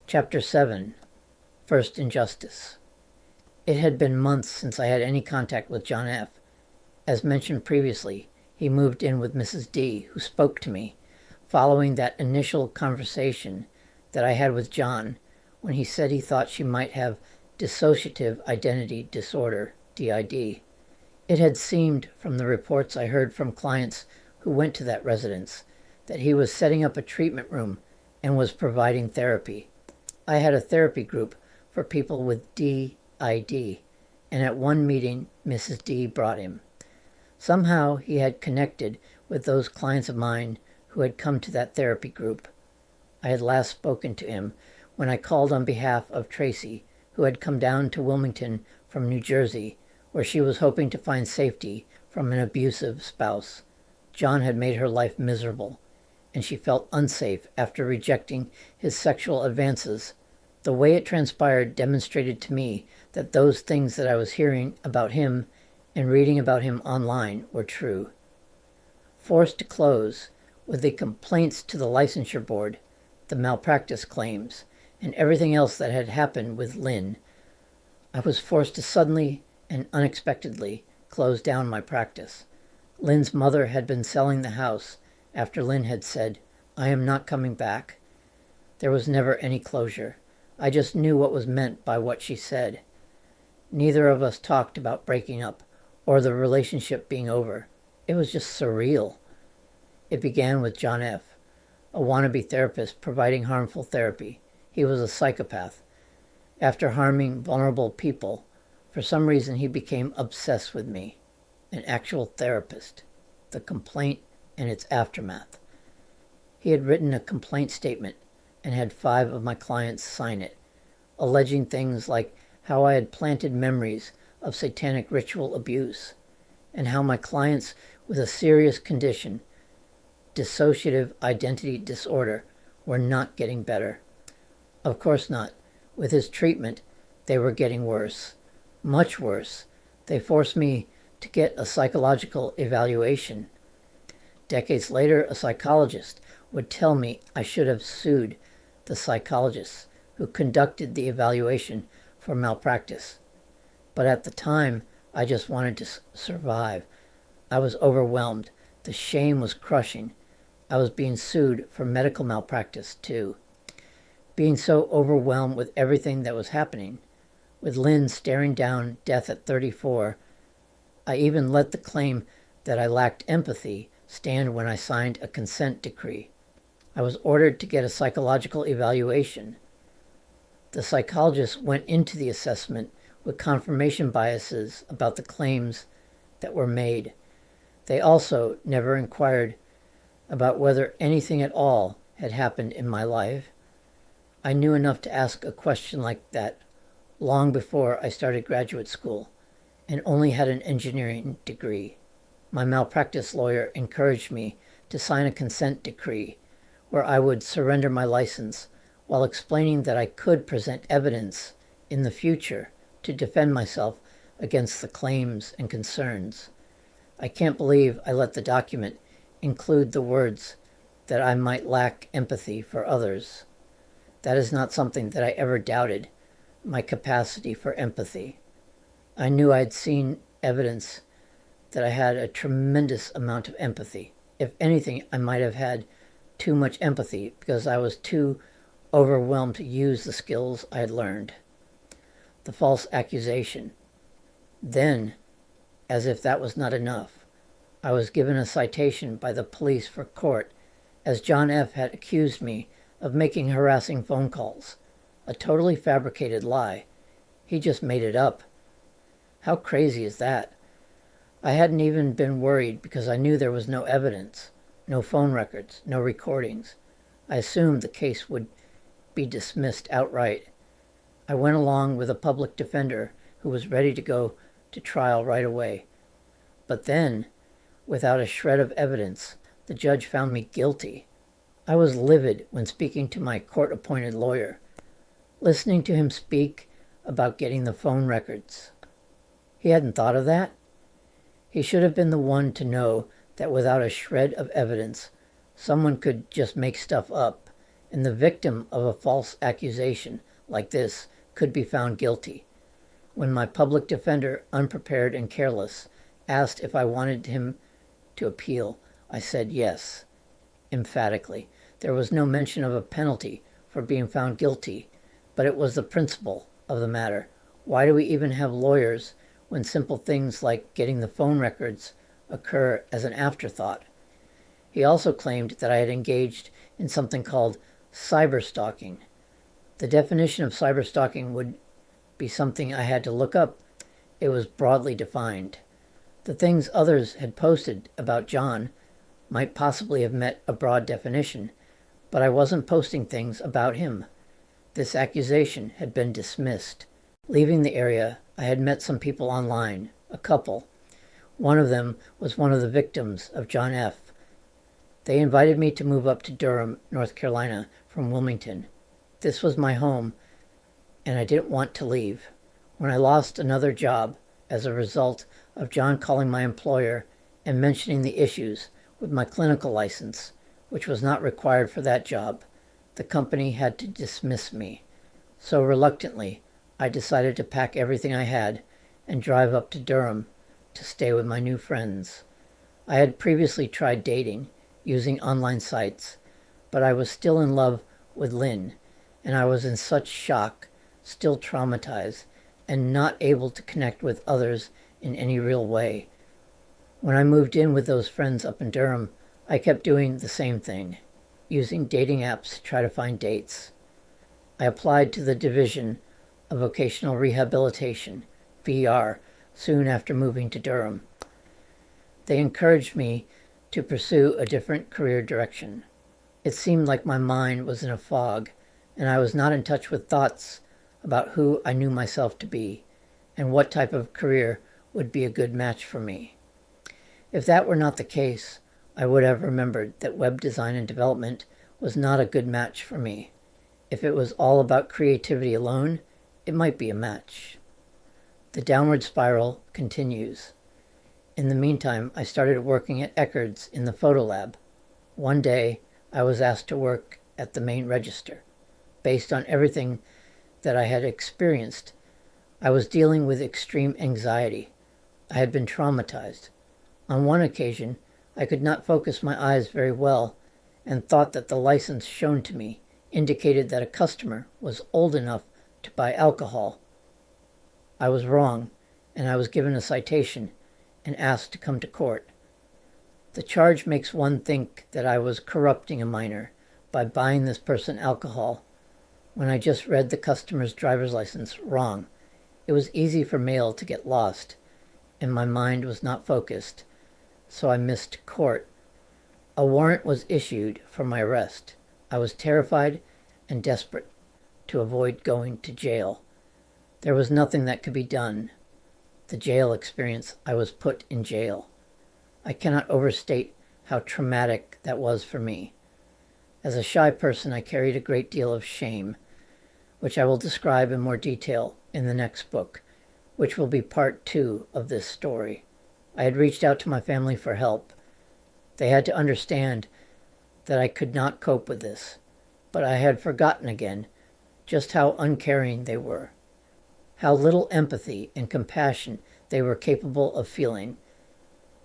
Chapter 7. First Injustice. It had been months since I had any contact with John F. As mentioned previously, he moved in with Mrs. D, who spoke to me, following that initial conversation that I had with John when he said he thought she might have dissociative identity disorder, DID. It had seemed, from the reports I heard from clients who went to that residence, that he was setting up a treatment room and was providing therapy. I had a therapy group for people with DID, and at one meeting, Mrs. D brought him. Somehow he had connected with those clients of mine who had come to that therapy group. I had last spoken to him when I called on behalf of Tracy, who had come down to Wilmington from New Jersey, where she was hoping to find safety from an abusive spouse. John had made her life miserable, and she felt unsafe after rejecting his sexual advances. The way it transpired demonstrated to me that those things that I was hearing about him and reading about him online were true. Forced to close, with the complaints to the licensure board, the malpractice claims, and everything else that had happened with Lynn, I was forced to suddenly and unexpectedly close down my practice. Lynn's mother had been selling the house after Lynn had said, "I am not coming back." There was never any closure. I just knew what was meant by what she said. Neither of us talked about breaking up or the relationship being over. It was just surreal. It began with John F., a wannabe therapist providing harmful therapy. He was a psychopath. After harming vulnerable people, for some reason he became obsessed with me, an actual therapist, the complaint and its aftermath. He had written a complaint statement and had 5 of my clients sign it, alleging things like how I had planted memories of satanic ritual abuse, and how my clients with a serious condition, dissociative identity disorder, were not getting better. Of course not. With his treatment, they were getting worse. Much worse. They forced me to get a psychological evaluation. Decades later, a psychologist would tell me I should have sued the psychologists who conducted the evaluation for malpractice. But at the time, I just wanted to survive. I was overwhelmed. The shame was crushing. I was being sued for medical malpractice, too. Being so overwhelmed with everything that was happening, with Lynn staring down death at 34, I even let the claim that I lacked empathy stand when I signed a consent decree. I was ordered to get a psychological evaluation. The psychologist went into the assessment with confirmation biases about the claims that were made. They also never inquired about whether anything at all had happened in my life. I knew enough to ask a question like that long before I started graduate school, and only had an engineering degree. My malpractice lawyer encouraged me to sign a consent decree where I would surrender my license while explaining that I could present evidence in the future to defend myself against the claims and concerns. I can't believe I let the document include the words that I might lack empathy for others. That is not something that I ever doubted, my capacity for empathy. I knew I had seen evidence that I had a tremendous amount of empathy. If anything, I might have had too much empathy because I was too overwhelmed to use the skills I had learned. The false accusation. Then, as if that was not enough, I was given a citation by the police for court as John F. had accused me of making harassing phone calls. A totally fabricated lie. He just made it up. How crazy is that? I hadn't even been worried because I knew there was no evidence, no phone records, no recordings. I assumed the case would be dismissed outright. I went along with a public defender who was ready to go to trial right away. But then, without a shred of evidence, the judge found me guilty. I was livid when speaking to my court-appointed lawyer, listening to him speak about getting the phone records. He hadn't thought of that. He should have been the one to know that without a shred of evidence, someone could just make stuff up and the victim of a false accusation like this could be found guilty. When my public defender, unprepared and careless, asked if I wanted him to appeal, I said yes, emphatically. There was no mention of a penalty for being found guilty, but it was the principle of the matter. Why do we even have lawyers when simple things like getting the phone records occur as an afterthought? He also claimed that I had engaged in something called cyberstalking. The definition of cyberstalking would be something I had to look up. It was broadly defined. The things others had posted about John might possibly have met a broad definition, but I wasn't posting things about him. This accusation had been dismissed. Leaving the area, I had met some people online, a couple. One of them was one of the victims of John F. They invited me to move up to Durham, North Carolina from Wilmington. This was my home, and I didn't want to leave. When I lost another job as a result of John calling my employer and mentioning the issues with my clinical license, which was not required for that job, the company had to dismiss me. So reluctantly, I decided to pack everything I had and drive up to Durham to stay with my new friends. I had previously tried dating using online sites, but I was still in love with Lynn, and I was in such shock, still traumatized, and not able to connect with others in any real way. When I moved in with those friends up in Durham, I kept doing the same thing, using dating apps to try to find dates. I applied to the Division of Vocational Rehabilitation, VR, soon after moving to Durham. They encouraged me to pursue a different career direction. It seemed like my mind was in a fog, and I was not in touch with thoughts about who I knew myself to be and what type of career would be a good match for me. If that were not the case, I would have remembered that web design and development was not a good match for me. If it was all about creativity alone, it might be a match. The downward spiral continues. In the meantime, I started working at Eckerd's in the photo lab. One day, I was asked to work at the main register. Based on everything that I had experienced, I was dealing with extreme anxiety. I had been traumatized. On one occasion, I could not focus my eyes very well and thought that the license shown to me indicated that a customer was old enough to buy alcohol. I was wrong, and I was given a citation and asked to come to court. The charge makes one think that I was corrupting a minor by buying this person alcohol when I just read the customer's driver's license wrong. It was easy for mail to get lost, and my mind was not focused, so I missed court. A warrant was issued for my arrest. I was terrified and desperate to avoid going to jail. There was nothing that could be done. The jail experience, I was put in jail. I cannot overstate how traumatic that was for me. As a shy person, I carried a great deal of shame, which I will describe in more detail in the next book, which will be part 2 of this story. I had reached out to my family for help. They had to understand that I could not cope with this, but I had forgotten again just how uncaring they were, how little empathy and compassion they were capable of feeling.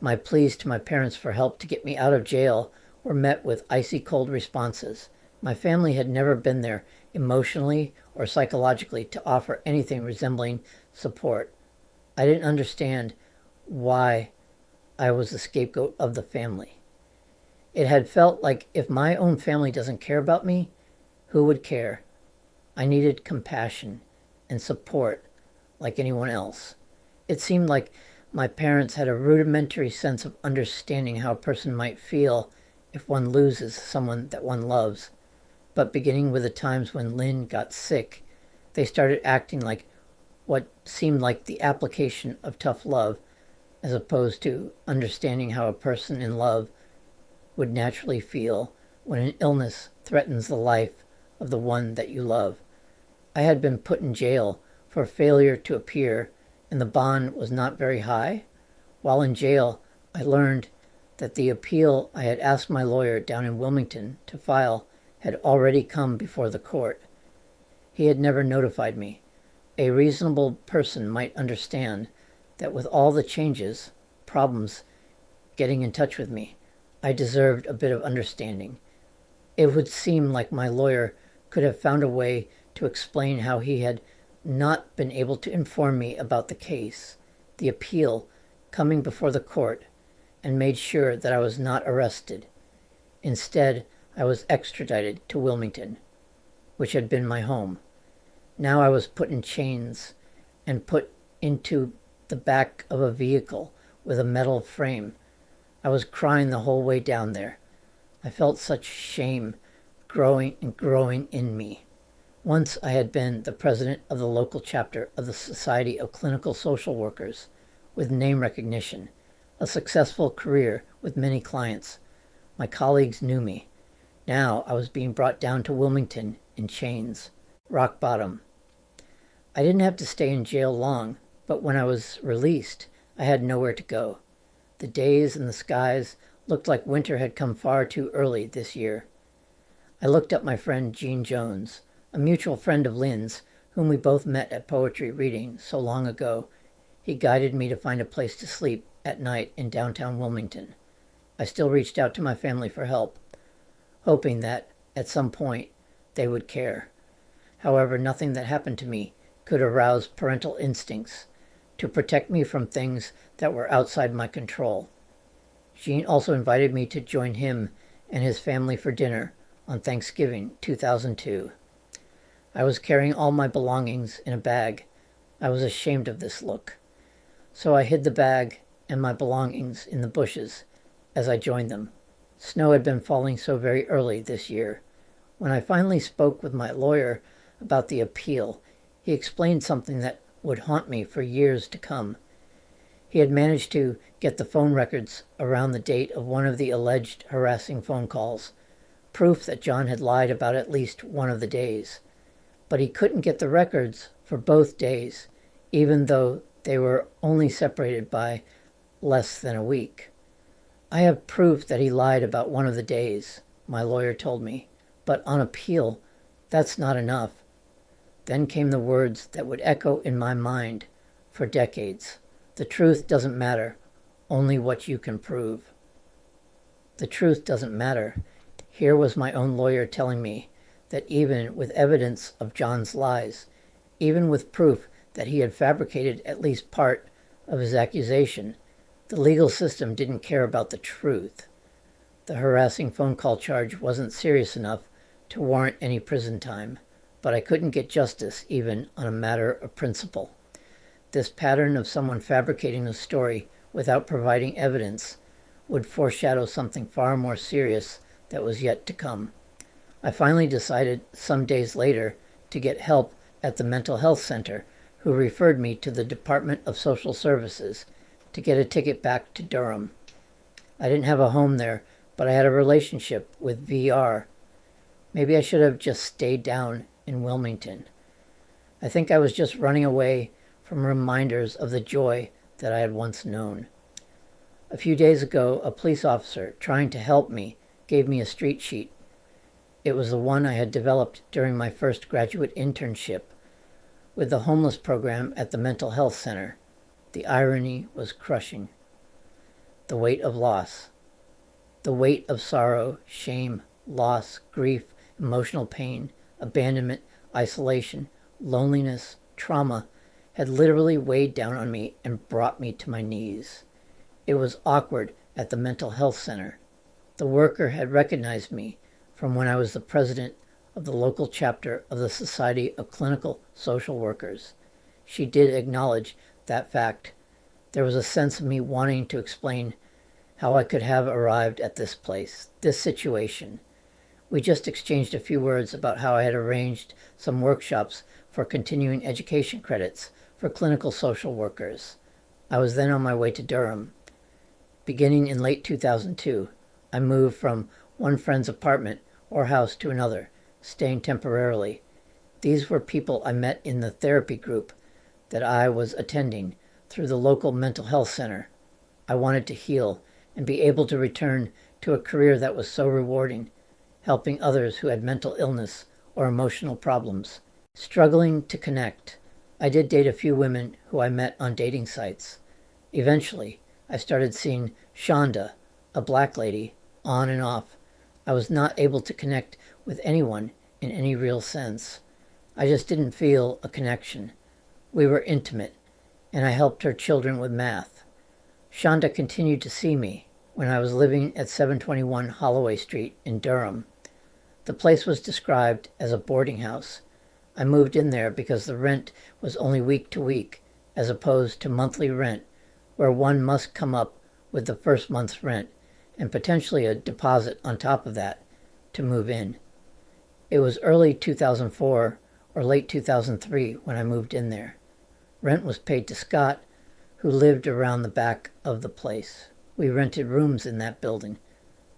My pleas to my parents for help to get me out of jail were met with icy cold responses. My family had never been there emotionally or psychologically to offer anything resembling support. I didn't understand why I was the scapegoat of the family. It had felt like if my own family doesn't care about me, who would care? I needed compassion and support like anyone else. It seemed like my parents had a rudimentary sense of understanding how a person might feel if one loses someone that one loves. But beginning with the times when Lynn got sick, they started acting like what seemed like the application of tough love, as opposed to understanding how a person in love would naturally feel when an illness threatens the life of the one that you love. I had been put in jail for failure to appear, and the bond was not very high. While in jail, I learned that the appeal I had asked my lawyer down in Wilmington to file had already come before the court. He had never notified me. A reasonable person might understand that with all the problems getting in touch with me, I deserved a bit of understanding. It would seem like my lawyer could have found a way to explain how he had not been able to inform me about the case, the appeal coming before the court, and made sure that I was not arrested. Instead, I was extradited to Wilmington, which had been my home. Now I was put in chains and put into the back of a vehicle with a metal frame. I was crying the whole way down there. I felt such shame growing in me. Once I had been the president of the local chapter of the Society of Clinical Social Workers, with name recognition, a successful career with many clients. My colleagues knew me. Now I was being brought down to Wilmington in chains. Rock bottom. I didn't have to stay in jail long, but when I was released, I had nowhere to go. The days and the skies looked like winter had come far too early this year. I looked up my friend Jean Jones, a mutual friend of Lynn's, whom we both met at poetry reading so long ago. He guided me to find a place to sleep at night in downtown Wilmington. I still reached out to my family for help, hoping that, at some point, they would care. However, nothing that happened to me could arouse parental instincts to protect me from things that were outside my control. Jean also invited me to join him and his family for dinner on Thanksgiving 2002. I was carrying all my belongings in a bag. I was ashamed of this look. So I hid the bag and my belongings in the bushes as I joined them. Snow had been falling so very early this year. When I finally spoke with my lawyer about the appeal, he explained something that would haunt me for years to come. He had managed to get the phone records around the date of one of the alleged harassing phone calls, proof that John had lied about at least one of the days. But he couldn't get the records for both days, even though they were only separated by less than a week. I have proof that he lied about one of the days, my lawyer told me, but on appeal, that's not enough. Then came the words that would echo in my mind for decades. The truth doesn't matter, only what you can prove. The truth doesn't matter. Here was my own lawyer telling me that even with evidence of John's lies, even with proof that he had fabricated at least part of his accusation, the legal system didn't care about the truth. The harassing phone call charge wasn't serious enough to warrant any prison time, but I couldn't get justice even on a matter of principle. This pattern of someone fabricating a story without providing evidence would foreshadow something far more serious that was yet to come. I finally decided some days later to get help at the mental health center, who referred me to the Department of Social Services to get a ticket back to Durham. I didn't have a home there, but I had a relationship with VR. Maybe I should have just stayed down in Wilmington. I think I was just running away from reminders of the joy that I had once known. A few days ago, a police officer trying to help me gave me a street sheet. It was the one I had developed during my first graduate internship with the homeless program at the mental health center. The irony was crushing. The weight of loss. The weight of sorrow, shame, loss, grief, emotional pain, abandonment, isolation, loneliness, trauma had literally weighed down on me and brought me to my knees. It was awkward at the mental health center. The worker had recognized me from when I was the president of the local chapter of the Society of Clinical Social Workers. She did acknowledge that fact. There was a sense of me wanting to explain how I could have arrived at this place, this situation. We just exchanged a few words about how I had arranged some workshops for continuing education credits for clinical social workers. I was then on my way to Durham. Beginning in late 2002, I moved from one friend's apartment or house to another, staying temporarily. These were people I met in the therapy group that I was attending through the local mental health center. I wanted to heal and be able to return to a career that was so rewarding helping others who had mental illness or emotional problems. Struggling to connect, I did date a few women who I met on dating sites. Eventually, I started seeing Shonda, a black lady, on and off. I was not able to connect with anyone in any real sense. I just didn't feel a connection. We were intimate, and I helped her children with math. Shonda continued to see me when I was living at 721 Holloway Street in Durham. The place was described as a boarding house. I moved in there because the rent was only week to week, as opposed to monthly rent, where one must come up with the first month's rent and potentially a deposit on top of that to move in. It was early 2004 or late 2003 when I moved in there. Rent was paid to Scott, who lived around the back of the place. We rented rooms in that building.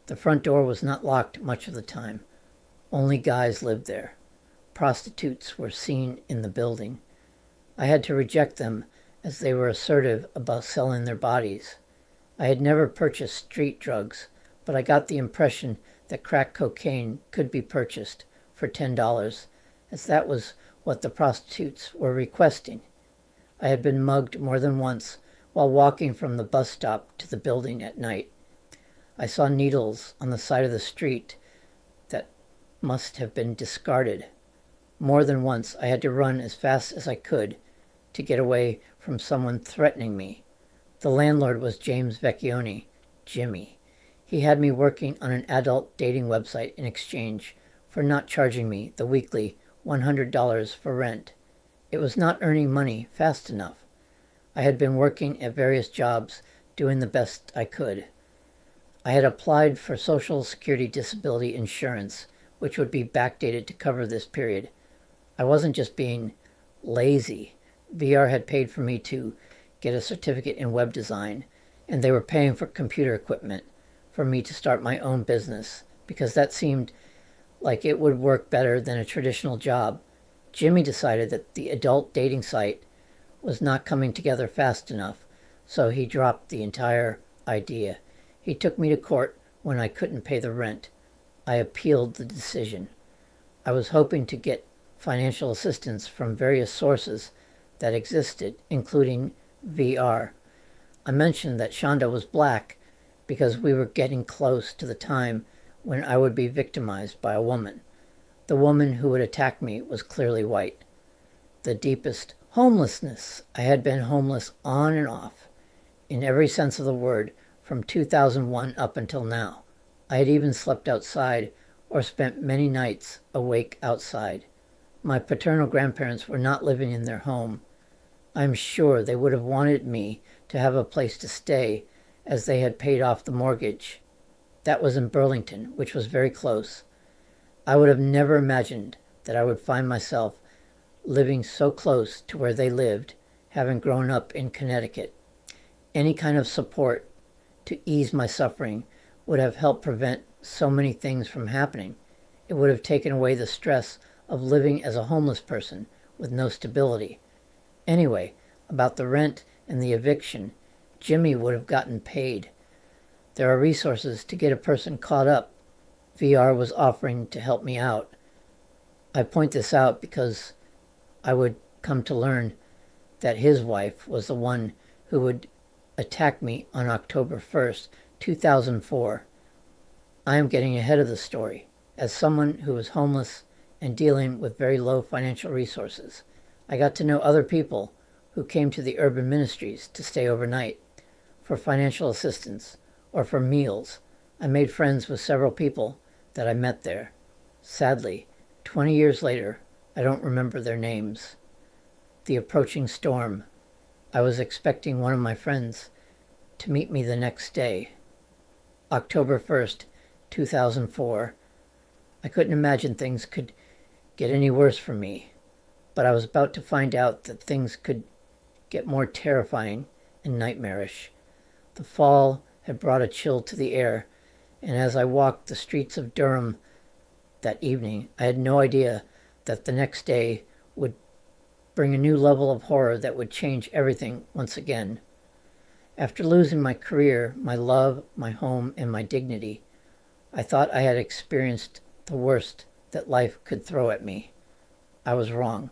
The front door was not locked much of the time. Only guys lived there. Prostitutes were seen in the building. I had to reject them as they were assertive about selling their bodies. I had never purchased street drugs, but I got the impression that crack cocaine could be purchased for $10, as that was what the prostitutes were requesting. I had been mugged more than once while walking from the bus stop to the building at night. I saw needles on the side of the street that must have been discarded. More than once I had to run as fast as I could to get away from someone threatening me. The landlord was James Vecchione, Jimmy. He had me working on an adult dating website in exchange for not charging me the weekly $100 for rent. It was not earning money fast enough. I had been working at various jobs, doing the best I could. I had applied for Social Security disability insurance, which would be backdated to cover this period. I wasn't just being lazy. VR had paid for me to get a certificate in web design, and they were paying for computer equipment for me to start my own business, because that seemed like it would work better than a traditional job. Jimmy decided that the adult dating site was not coming together fast enough, so he dropped the entire idea. He took me to court when I couldn't pay the rent. I appealed the decision. I was hoping to get financial assistance from various sources that existed, including VR. I mentioned that Shonda was black because we were getting close to the time when I would be victimized by a woman. The woman who would attack me was clearly white. The deepest homelessness. I had been homeless on and off, in every sense of the word, from 2001 up until now. I had even slept outside or spent many nights awake outside. My paternal grandparents were not living in their home. I'm sure they would have wanted me to have a place to stay, as they had paid off the mortgage. That was in Burlington, which was very close. I would have never imagined that I would find myself living so close to where they lived, having grown up in Connecticut. Any kind of support to ease my suffering would have helped prevent so many things from happening. It would have taken away the stress of living as a homeless person with no stability. Anyway, about the rent and the eviction, Jimmy would have gotten paid. There are resources to get a person caught up. VR was offering to help me out. I point this out because I would come to learn that his wife was the one who would attack me on October 1st, 2004. I am getting ahead of the story. As someone who was homeless and dealing with very low financial resources, I got to know other people who came to the urban ministries to stay overnight for financial assistance or for meals. I made friends with several people that I met there. Sadly, 20 years later, I don't remember their names. The approaching storm. I was expecting one of my friends to meet me the next day. October 1st, 2004. I couldn't imagine things could get any worse for me, but I was about to find out that things could get more terrifying and nightmarish. The fall had brought a chill to the air, and as I walked the streets of Durham that evening, I had no idea that the next day would bring a new level of horror that would change everything once again. After losing my career, my love, my home, and my dignity, I thought I had experienced the worst that life could throw at me. I was wrong.